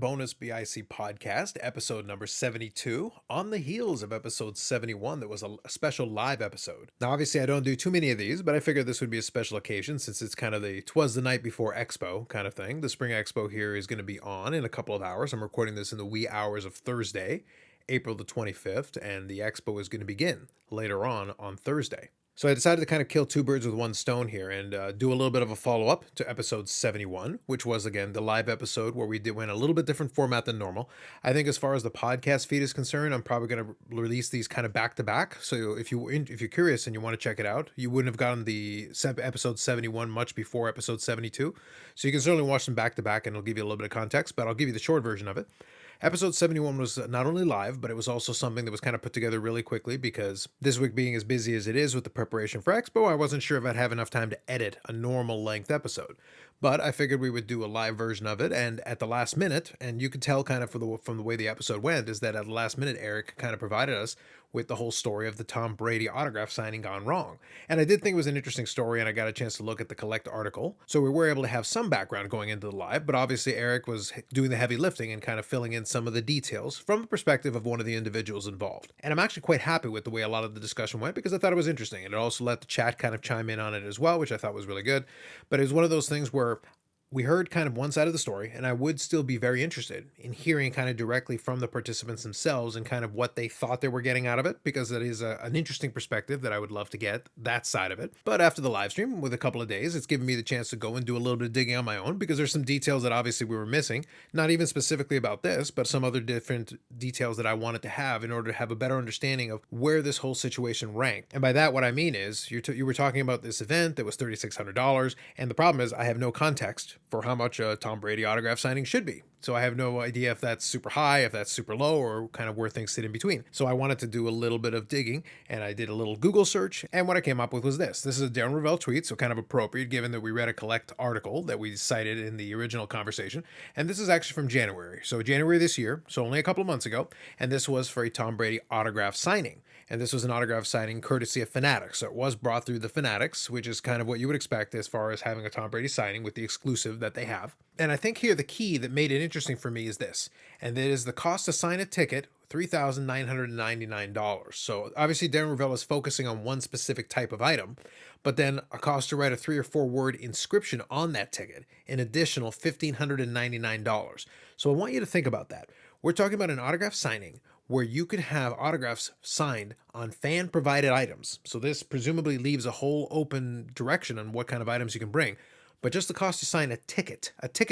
Bonus BIC podcast, episode number 72, on the heels of episode 71 that was a special live episode. Now, obviously, I don't do too many of these, but I figured this would be a special occasion since it's kind of twas the night before Expo kind of thing. The Spring Expo here is going to be on in a couple of hours. I'm recording this in the wee hours of Thursday, April the 25th, and the Expo is going to begin later on Thursday. So I decided to kind of kill two birds with one stone here and do a little bit of a follow-up to episode 71, which was, again, the live episode where we went a little bit different format than normal. I think as far as the podcast feed is concerned, I'm probably going to release these kind of back-to-back. So if you're curious and you want to check it out, you wouldn't have gotten the episode 71 much before episode 72. So you can certainly watch them back-to-back and it'll give you a little bit of context, but I'll give you the short version of it. Episode 71 was not only live, but it was also something that was kind of put together really quickly because this week being as busy as it is with the preparation for Expo, I wasn't sure if I'd have enough time to edit a normal length episode. But I figured we would do a live version of it, and at the last minute, and you could tell kind of from the way the episode went, is that at the last minute, Eric kind of provided us with the whole story of the Tom Brady autograph signing gone wrong. And I did think it was an interesting story, and I got a chance to look at the Cllct article. So we were able to have some background going into the live, but obviously Eric was doing the heavy lifting and kind of filling in some of the details from the perspective of one of the individuals involved. And I'm actually quite happy with the way a lot of the discussion went because I thought it was interesting. And it also let the chat kind of chime in on it as well, which I thought was really good. But it was one of those things where we heard kind of one side of the story, and I would still be very interested in hearing kind of directly from the participants themselves and kind of what they thought they were getting out of it, because that is an interesting perspective that I would love to get, that side of it. But after the live stream, with a couple of days, it's given me the chance to go and do a little bit of digging on my own, because there's some details that obviously we were missing, not even specifically about this, but some other different details that I wanted to have in order to have a better understanding of where this whole situation ranked. And by that, what I mean is, you were talking about this event that was $3,600, and the problem is I have no context for how much a Tom Brady autograph signing should be. So I have no idea if that's super high, if that's super low, or kind of where things sit in between. So I wanted to do a little bit of digging, and I did a little Google search, and what I came up with was this. This is a Darren Rovell tweet, so kind of appropriate given that we read a Cllct article that we cited in the original conversation. And this is actually from January. So January this year, so only a couple of months ago, and this was for a Tom Brady autograph signing. And this was an autograph signing courtesy of Fanatics. So it was brought through the Fanatics, which is kind of what you would expect as far as having a Tom Brady signing with the exclusive that they have. And I think here the key that made it interesting for me is this, and that is the cost to sign a ticket, $3,999. So obviously Darren Rovell is focusing on one specific type of item, but then a cost to write a 3 or 4 word inscription on that ticket, an additional $1,599. So I want you to think about that. We're talking about an autograph signing where you could have autographs signed on fan-provided items. So this presumably leaves a whole open direction on what kind of items you can bring. But just the cost to sign a ticket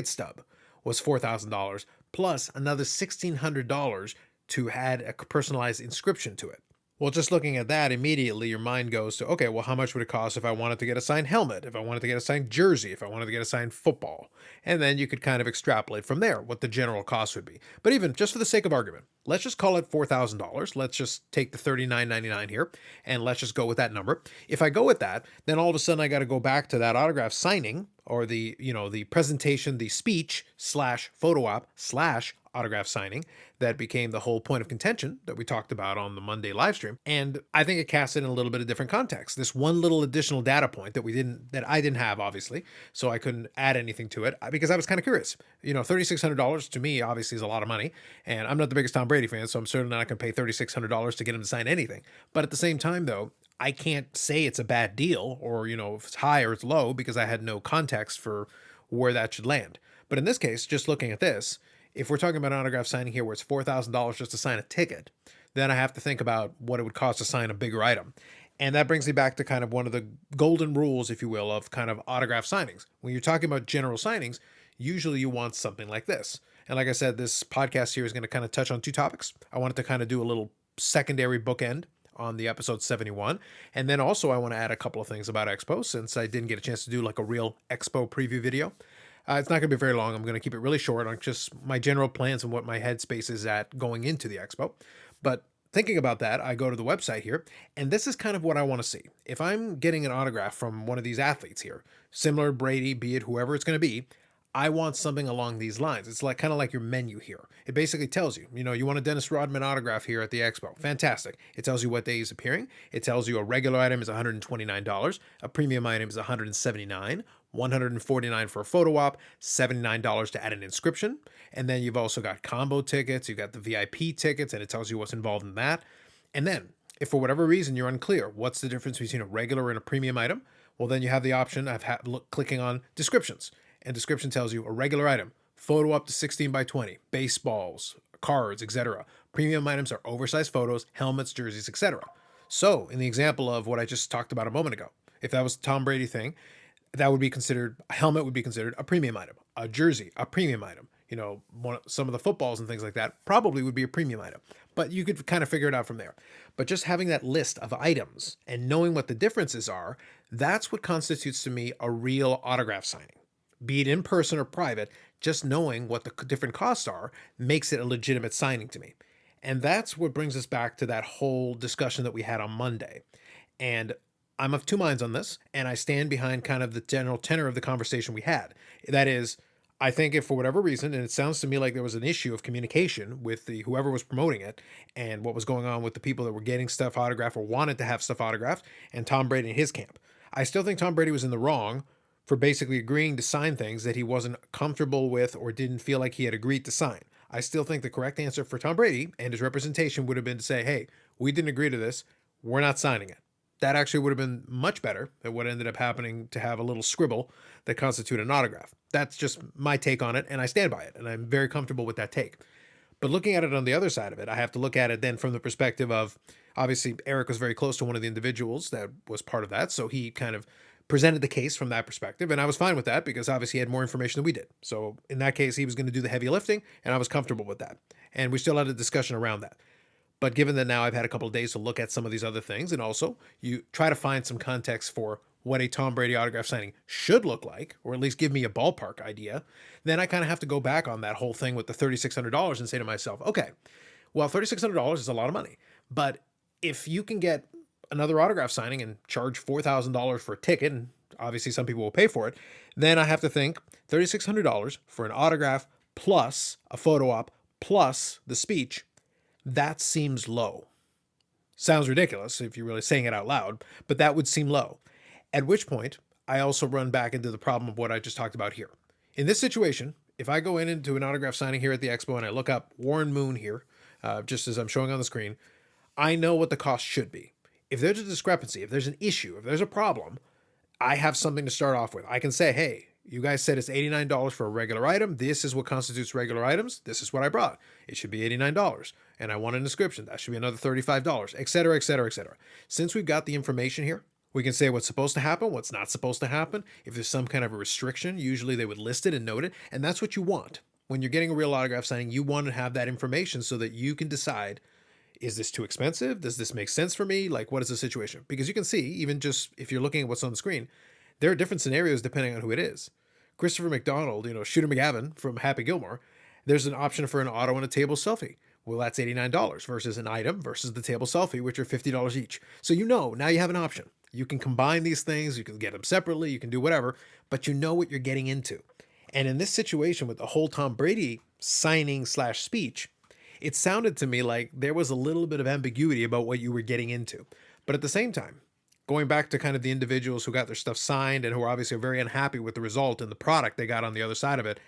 stub, was $4,000, plus another $1,600 to add a personalized inscription to it. Well, just looking at that, immediately your mind goes to, okay, well, how much would it cost if I wanted to get a signed helmet, if I wanted to get a signed jersey, if I wanted to get a signed football? And then you could kind of extrapolate from there what the general cost would be. But even just for the sake of argument, let's just call it $4,000. Let's just take the $3,999 here, and let's just go with that number. If I go with that, then all of a sudden I got to go back to that autograph signing, or the presentation, the speech slash photo op slash autograph signing that became the whole point of contention that we talked about on the Monday live stream. And I think it casts it in a little bit of different context. This one little additional data point that I didn't have, obviously, so I couldn't add anything to it because I was kind of curious. $3,600 to me obviously is a lot of money, and I'm not the biggest Tom Brady fan, so I'm certainly not going to pay $3,600 to get him to sign anything. But at the same time, though, I can't say it's a bad deal or, if it's high or it's low because I had no context for where that should land. But in this case, just looking at this, if we're talking about an autograph signing here where it's $4,000 just to sign a ticket, then I have to think about what it would cost to sign a bigger item. And that brings me back to kind of one of the golden rules, if you will, of kind of autograph signings. When you're talking about general signings, usually you want something like this. And like I said, this podcast here is going to kind of touch on two topics. I wanted to kind of do a little secondary bookend on the episode 71. And then also I want to add a couple of things about Expo since I didn't get a chance to do like a real Expo preview video. It's not going to be very long. I'm going to keep it really short on just my general plans and what my headspace is at going into the Expo. But thinking about that, I go to the website here, and this is kind of what I want to see. If I'm getting an autograph from one of these athletes here, similar Brady, be it whoever it's going to be, I want something along these lines. It's like kind of like your menu here. It basically tells you, you want a Dennis Rodman autograph here at the Expo. Fantastic. It tells you what day he's appearing. It tells you a regular item is $129. A premium item is $179. $149 for a photo op, $79 to add an inscription. And then you've also got combo tickets, you've got the VIP tickets, and it tells you what's involved in that. And then, if for whatever reason you're unclear, what's the difference between a regular and a premium item? Well, then you have the option of clicking on descriptions. And description tells you a regular item, photo up to 16 by 20, baseballs, cards, etc. Premium items are oversized photos, helmets, jerseys, etc. So, in the example of what I just talked about a moment ago, if that was the Tom Brady thing, that would be considered, a helmet would be considered a premium item, a jersey, a premium item. Some of the footballs and things like that probably would be a premium item, but you could kind of figure it out from there. But just having that list of items and knowing what the differences are, that's what constitutes to me a real autograph signing. Be it in person or private, just knowing what the different costs are makes it a legitimate signing to me. And that's what brings us back to that whole discussion that we had on Monday. And I'm of two minds on this, and I stand behind kind of the general tenor of the conversation we had. That is, I think if for whatever reason, and it sounds to me like there was an issue of communication with the whoever was promoting it and what was going on with the people that were getting stuff autographed or wanted to have stuff autographed, and Tom Brady and his camp. I still think Tom Brady was in the wrong for basically agreeing to sign things that he wasn't comfortable with or didn't feel like he had agreed to sign. I still think the correct answer for Tom Brady and his representation would have been to say, hey, we didn't agree to this. We're not signing it. That actually would have been much better than what ended up happening to have a little scribble that constituted an autograph. That's just my take on it, and I stand by it, and I'm very comfortable with that take. But looking at it on the other side of it, I have to look at it then from the perspective of, obviously, Eric was very close to one of the individuals that was part of that, so he kind of presented the case from that perspective, and I was fine with that because obviously he had more information than we did. So in that case, he was going to do the heavy lifting, and I was comfortable with that. And we still had a discussion around that. But given that now I've had a couple of days to look at some of these other things, and also you try to find some context for what a Tom Brady autograph signing should look like, or at least give me a ballpark idea, then I kind of have to go back on that whole thing with the $3,600 and say to myself, okay, well, $3,600 is a lot of money. But if you can get another autograph signing and charge $4,000 for a ticket, and obviously some people will pay for it, then I have to think $3,600 for an autograph plus a photo op plus the speech. That seems low. Sounds ridiculous if you're really saying it out loud, but that would seem low. At which point, I also run back into the problem of what I just talked about here. In this situation, if I go into an autograph signing here at the Expo and I look up Warren Moon here, just as I'm showing on the screen, I know what the cost should be. If there's a discrepancy, if there's an issue, if there's a problem, I have something to start off with. I can say, hey, you guys said it's $89 for a regular item. This is what constitutes regular items. This is what I brought. It should be $89. And I want an inscription. That should be another $35, et cetera, et cetera, et cetera. Since we've got the information here, we can say what's supposed to happen, what's not supposed to happen. If there's some kind of a restriction, usually they would list it and note it. And that's what you want. When you're getting a real autograph signing, you want to have that information so that you can decide, is this too expensive? Does this make sense for me? Like, what is the situation? Because you can see, even just if you're looking at what's on the screen, there are different scenarios depending on who it is. Christopher McDonald, Shooter McGavin from Happy Gilmore, there's an option for an auto and a table selfie. Well, that's $89 versus an item versus the table selfie, which are $50 each. So now you have an option. You can combine these things, you can get them separately, you can do whatever, but you know what you're getting into. And in this situation with the whole Tom Brady signing/speech, it sounded to me like there was a little bit of ambiguity about what you were getting into. But at the same time, going back to kind of the individuals who got their stuff signed and who are obviously very unhappy with the result and the product they got on the other side of it,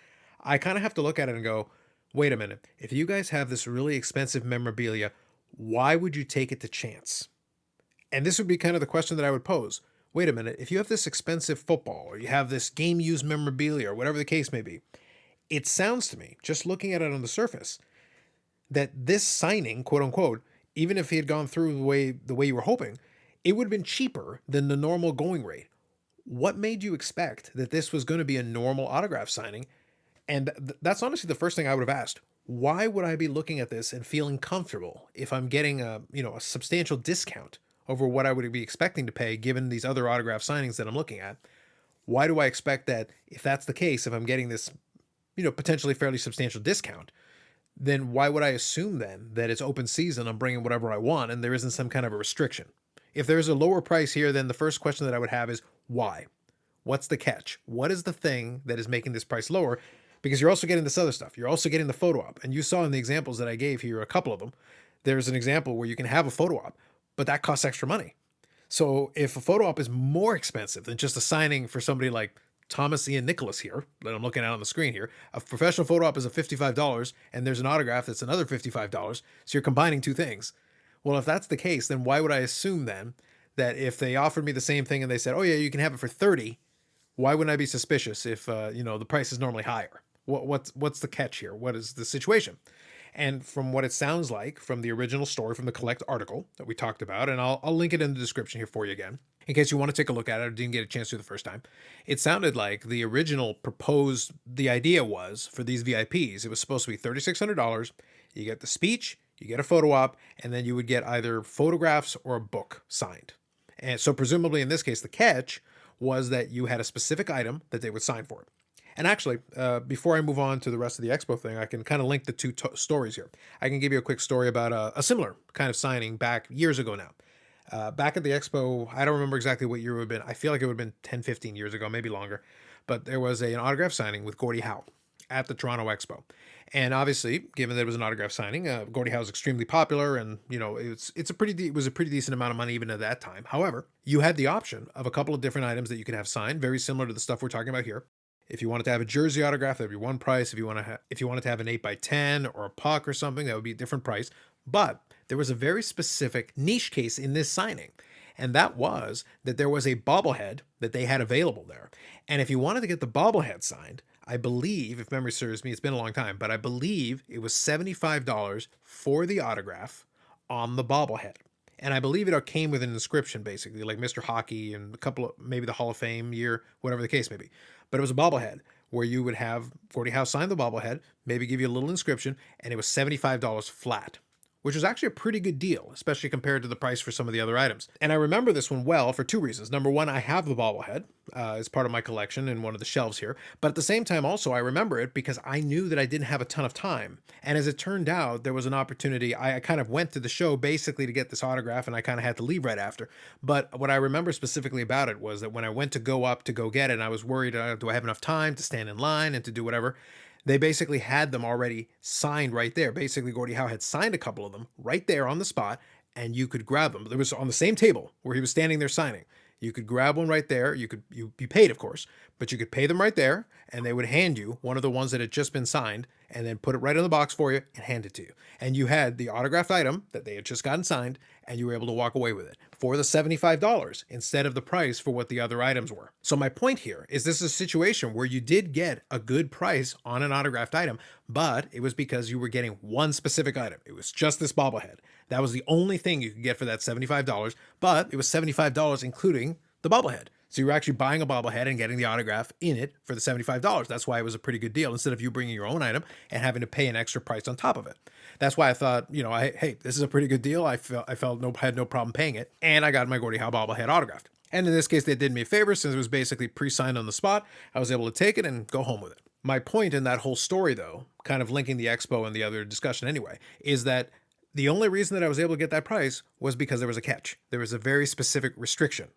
I kind of have to look at it and go, wait a minute, if you guys have this really expensive memorabilia, why would you take it to chance? And this would be kind of the question that I would pose. Wait a minute, if you have this expensive football or you have this game-used memorabilia or whatever the case may be, it sounds to me, just looking at it on the surface, that this signing, quote unquote, even if he had gone through the way you were hoping, it would have been cheaper than the normal going rate. What made you expect that this was going to be a normal autograph signing? And that's honestly the first thing I would have asked. Why would I be looking at this and feeling comfortable if I'm getting a substantial discount over what I would be expecting to pay given these other autograph signings that I'm looking at? Why do I expect that if that's the case, if I'm getting this, potentially fairly substantial discount, then why would I assume then that it's open season, I'm bringing whatever I want and there isn't some kind of a restriction? If there's a lower price here, then the first question that I would have is why? What's the catch? What is the thing that is making this price lower? Because you're also getting this other stuff. You're also getting the photo op. And you saw in the examples that I gave here, a couple of them, there's an example where you can have a photo op, but that costs extra money. So if a photo op is more expensive than just a signing for somebody like Thomas Ian Nicholas here that I'm looking at on the screen here. A professional photo op is a $55, and there's an autograph that's another $55. So you're combining two things. Well, if that's the case, then why would I assume then that if they offered me the same thing and they said, "Oh yeah, you can have it for 30," why wouldn't I be suspicious if the price is normally higher? What's the catch here? What is the situation? And from what it sounds like from the original story from the Cllct article that we talked about, and I'll link it in the description here for you again, in case you want to take a look at it or didn't get a chance to the first time. It sounded like the original the idea was for these VIPs, it was supposed to be $3,600. You get the speech, you get a photo op, and then you would get either photographs or a book signed. And so presumably in this case, the catch was that you had a specific item that they would sign for it. And actually, before I move on to the rest of the Expo thing, I can kind of link the two stories here. I can give you a quick story about a similar kind of signing back years ago now. Back at the Expo, I don't remember exactly what year it would have been. I feel like it would have been 10, 15 years ago, maybe longer. But there was an autograph signing with Gordie Howe at the Toronto Expo. And obviously, given that it was an autograph signing, Gordie Howe is extremely popular, and it was a pretty decent amount of money even at that time. However, you had the option of a couple of different items that you could have signed, very similar to the stuff we're talking about here. If you wanted to have a jersey autograph, that'd be one price. If you wanted to have an 8x10 or a puck or something, that would be a different price. But there was a very specific niche case in this signing, and that was that there was a bobblehead that they had available there. And if you wanted to get the bobblehead signed, I believe, if memory serves me, it's been a long time, but I believe it was $75 for the autograph on the bobblehead. And I believe it came with an inscription, basically, like Mr. Hockey and a couple of, maybe the Hall of Fame year, whatever the case may be. But it was a bobblehead where you would have Gordie Howe sign the bobblehead, maybe give you a little inscription, and it was $75 flat, which was actually a pretty good deal, especially compared to the price for some of the other items. And I remember this one well for two reasons. Number one, I have the bobblehead as part of my collection in one of the shelves here. But at the same time, also, I remember it because I knew that I didn't have a ton of time. And as it turned out, there was an opportunity. I kind of went to the show basically to get this autograph, and I kind of had to leave right after. But what I remember specifically about it was that when I went to go up to go get it, and I was worried, do I have enough time to stand in line and to do whatever? They basically had them already signed right there. Basically, Gordie Howe had signed a couple of them right there on the spot, and you could grab them. It was on the same table where he was standing there signing. You could grab one right there. You paid, of course, but you could pay them right there, and they would hand you one of the ones that had just been signed, and then put it right in the box for you and hand it to you. And you had the autographed item that they had just gotten signed, and you were able to walk away with it for the $75 instead of the price for what the other items were. So my point here is this is a situation where you did get a good price on an autographed item, but it was because you were getting one specific item. It was just this bobblehead. That was the only thing you could get for that $75, but it was $75 including the bobblehead. So you were actually buying a bobblehead and getting the autograph in it for the $75. That's why it was a pretty good deal instead of you bringing your own item and having to pay an extra price on top of it. That's why I thought, hey, this is a pretty good deal. I had no problem paying it, and I got my Gordie Howe bobblehead autographed. And in this case, they did me a favor since it was basically pre-signed on the spot. I was able to take it and go home with it. My point in that whole story, though, kind of linking the Expo and the other discussion anyway, is that the only reason that I was able to get that price was because there was a catch. There was a very specific restriction.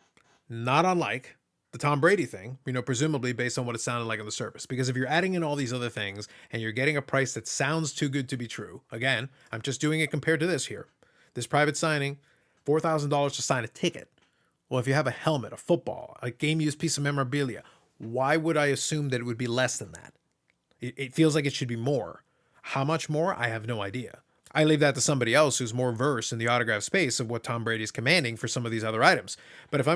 Not unlike the Tom Brady thing, presumably based on what it sounded like on the surface. Because if you're adding in all these other things and you're getting a price that sounds too good to be true, again, I'm just doing it compared to this here. This private signing, $4,000 to sign a ticket. Well, if you have a helmet, a football, a game-used piece of memorabilia, why would I assume that it would be less than that? It feels like it should be more. How much more? I have no idea. I leave that to somebody else who's more versed in the autograph space of what Tom Brady is commanding for some of these other items. But if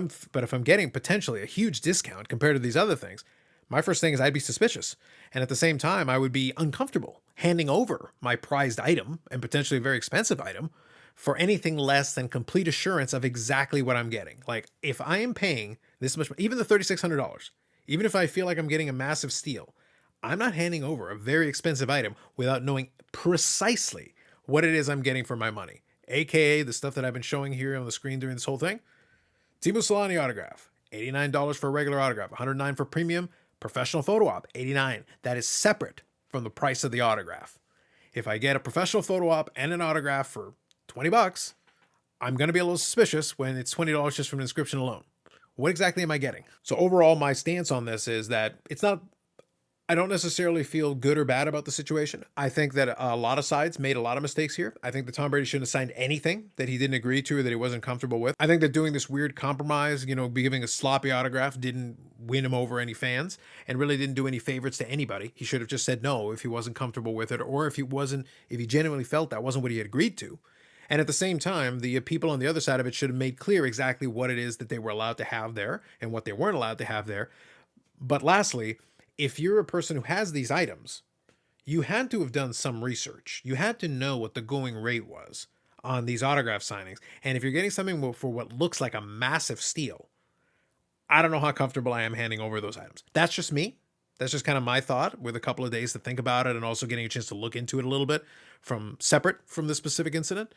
I'm getting potentially a huge discount compared to these other things, my first thing is I'd be suspicious. And at the same time, I would be uncomfortable handing over my prized item and potentially a very expensive item for anything less than complete assurance of exactly what I'm getting. Like if I am paying this much, even the $3,600, even if I feel like I'm getting a massive steal, I'm not handing over a very expensive item without knowing precisely what it is I'm getting for my money, aka the stuff that I've been showing here on the screen during this whole thing. Teemu Selanne autograph, $89 for a regular autograph, $109 for premium, professional photo op, $89. That is separate from the price of the autograph. If I get a professional photo op and an autograph for $20, I'm going to be a little suspicious when it's $20 just from an inscription alone. What exactly am I getting? So overall, my stance on this is that it's not I don't necessarily feel good or bad about the situation. I think that a lot of sides made a lot of mistakes here. I think that Tom Brady shouldn't have signed anything that he didn't agree to or that he wasn't comfortable with. I think that doing this weird compromise, be giving a sloppy autograph didn't win him over any fans and really didn't do any favorites to anybody. He should have just said no if he wasn't comfortable with it, or if he genuinely felt that wasn't what he had agreed to. And at the same time, the people on the other side of it should have made clear exactly what it is that they were allowed to have there and what they weren't allowed to have there. But lastly, if you're a person who has these items, you had to have done some research. You had to know what the going rate was on these autograph signings. And if you're getting something for what looks like a massive steal, I don't know how comfortable I am handing over those items. That's just me. That's just kind of my thought, with a couple of days to think about it and also getting a chance to look into it a little bit from separate from the specific incident.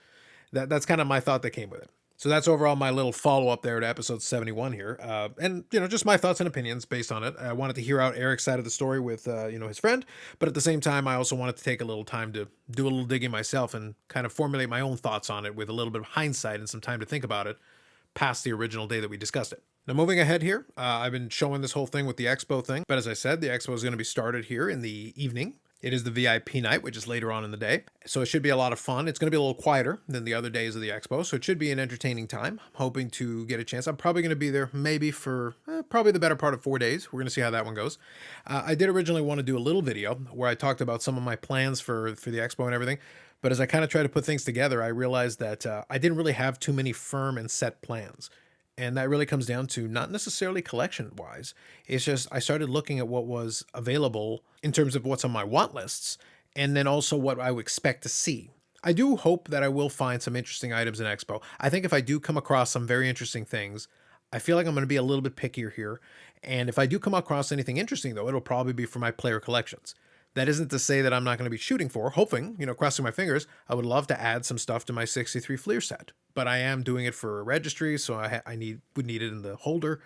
That's kind of my thought that came with it. So that's overall my little follow-up there to episode 71 here. And, just my thoughts and opinions based on it. I wanted to hear out Eric's side of the story with, his friend. But at the same time, I also wanted to take a little time to do a little digging myself and kind of formulate my own thoughts on it with a little bit of hindsight and some time to think about it past the original day that we discussed it. Now, moving ahead here, I've been showing this whole thing with the Expo thing. But as I said, the Expo is going to be started here in the evening. It is the VIP night, which is later on in the day. So it should be a lot of fun. It's going to be a little quieter than the other days of the Expo, so it should be an entertaining time. I'm hoping to get a chance. I'm probably going to be there maybe for probably the better part of 4 days. We're going to see how that one goes. I did originally want to do a little video where I talked about some of my plans for the Expo and everything. But as I kind of try to put things together, I realized that I didn't really have too many firm and set plans. And that really comes down to not necessarily collection wise. It's just I started looking at what was available in terms of what's on my want lists, and then also what I would expect to see. I do hope that I will find some interesting items in Expo. I think if I do come across some very interesting things, I feel like I'm going to be a little bit pickier here. And if I do come across anything interesting, though, it'll probably be for my player collections. That isn't to say that I'm not going to be shooting for, hoping, crossing my fingers. I would love to add some stuff to my 63 Fleer set, but I am doing it for a registry, so I would need it in the holder.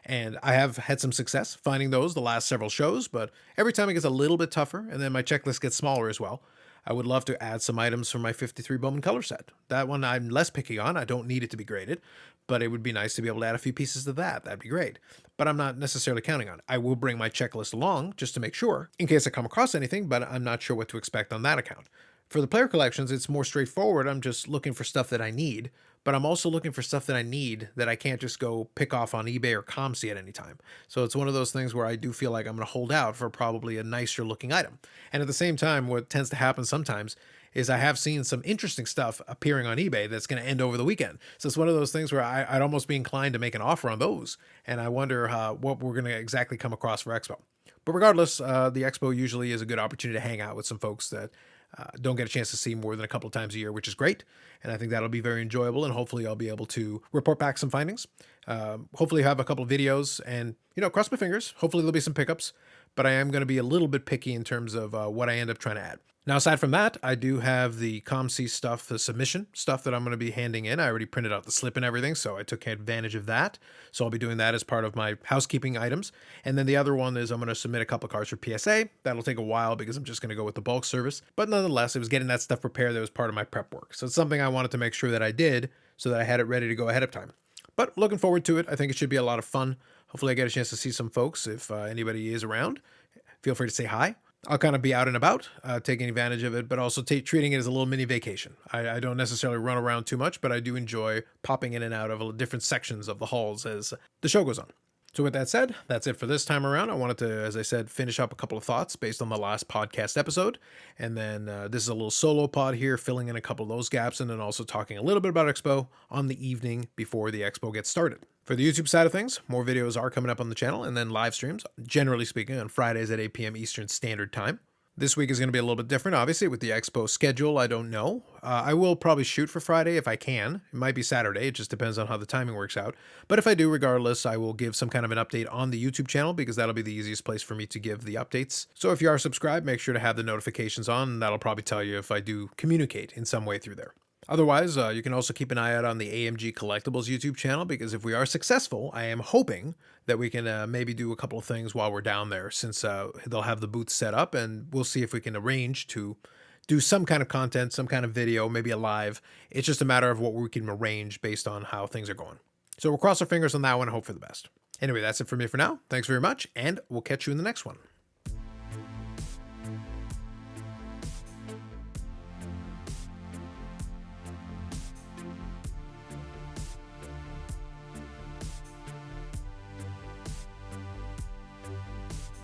And I have had some success finding those the last several shows, but every time it gets a little bit tougher, and then my checklist gets smaller as well. I would love to add some items from my 53 Bowman color set. That one I'm less picky on. I don't need it to be graded, but it would be nice to be able to add a few pieces to that. That'd be great. But I'm not necessarily counting on it. I will bring my checklist along just to make sure in case I come across anything, but I'm not sure what to expect on that account. For the player collections, it's more straightforward. I'm just looking for stuff that I need, but I'm also looking for stuff that I need that I can't just go pick off on eBay or Cllct at any time. So it's one of those things where I do feel like I'm going to hold out for probably a nicer looking item. And at the same time, what tends to happen sometimes is I have seen some interesting stuff appearing on eBay that's going to end over the weekend. So it's one of those things where I'd almost be inclined to make an offer on those. And I wonder what we're going to exactly come across for Expo. But regardless, the Expo usually is a good opportunity to hang out with some folks that don't get a chance to see more than a couple of times a year, which is great. And I think that'll be very enjoyable. And hopefully I'll be able to report back some findings. Hopefully have a couple of videos and, cross my fingers. Hopefully there'll be some pickups. But I am going to be a little bit picky in terms of what I end up trying to add. Now, aside from that, I do have the Cllct stuff, the submission stuff that I'm going to be handing in. I already printed out the slip and everything, so I took advantage of that. So I'll be doing that as part of my housekeeping items. And then the other one is I'm going to submit a couple of cards for PSA. That'll take a while because I'm just going to go with the bulk service. But nonetheless, it was getting that stuff prepared that was part of my prep work. So it's something I wanted to make sure that I did so that I had it ready to go ahead of time. But looking forward to it. I think it should be a lot of fun. Hopefully I get a chance to see some folks. If anybody is around, feel free to say hi. I'll kind of be out and about, taking advantage of it, but also treating it as a little mini vacation. I don't necessarily run around too much, but I do enjoy popping in and out of different sections of the halls as the show goes on. So with that said, that's it for this time around. I wanted to, as I said, finish up a couple of thoughts based on the last podcast episode. And then this is a little solo pod here, filling in a couple of those gaps, and then also talking a little bit about Expo on the evening before the Expo gets started. For the YouTube side of things, more videos are coming up on the channel, and then live streams, generally speaking, on Fridays at 8 p.m. Eastern Standard Time. This week is going to be a little bit different, obviously, with the Expo schedule. I don't know. I will probably shoot for Friday if I can. It might be Saturday. It just depends on how the timing works out. But if I do, regardless, I will give some kind of an update on the YouTube channel because that'll be the easiest place for me to give the updates. So if you are subscribed, make sure to have the notifications on, and that'll probably tell you if I do communicate in some way through there. Otherwise, you can also keep an eye out on the AMG Collectibles YouTube channel because if we are successful, I am hoping that we can maybe do a couple of things while we're down there since they'll have the booth set up, and we'll see if we can arrange to do some kind of content, some kind of video, maybe a live. It's just a matter of what we can arrange based on how things are going. So we'll cross our fingers on that one and hope for the best. Anyway, that's it for me for now. Thanks very much, and we'll catch you in the next one.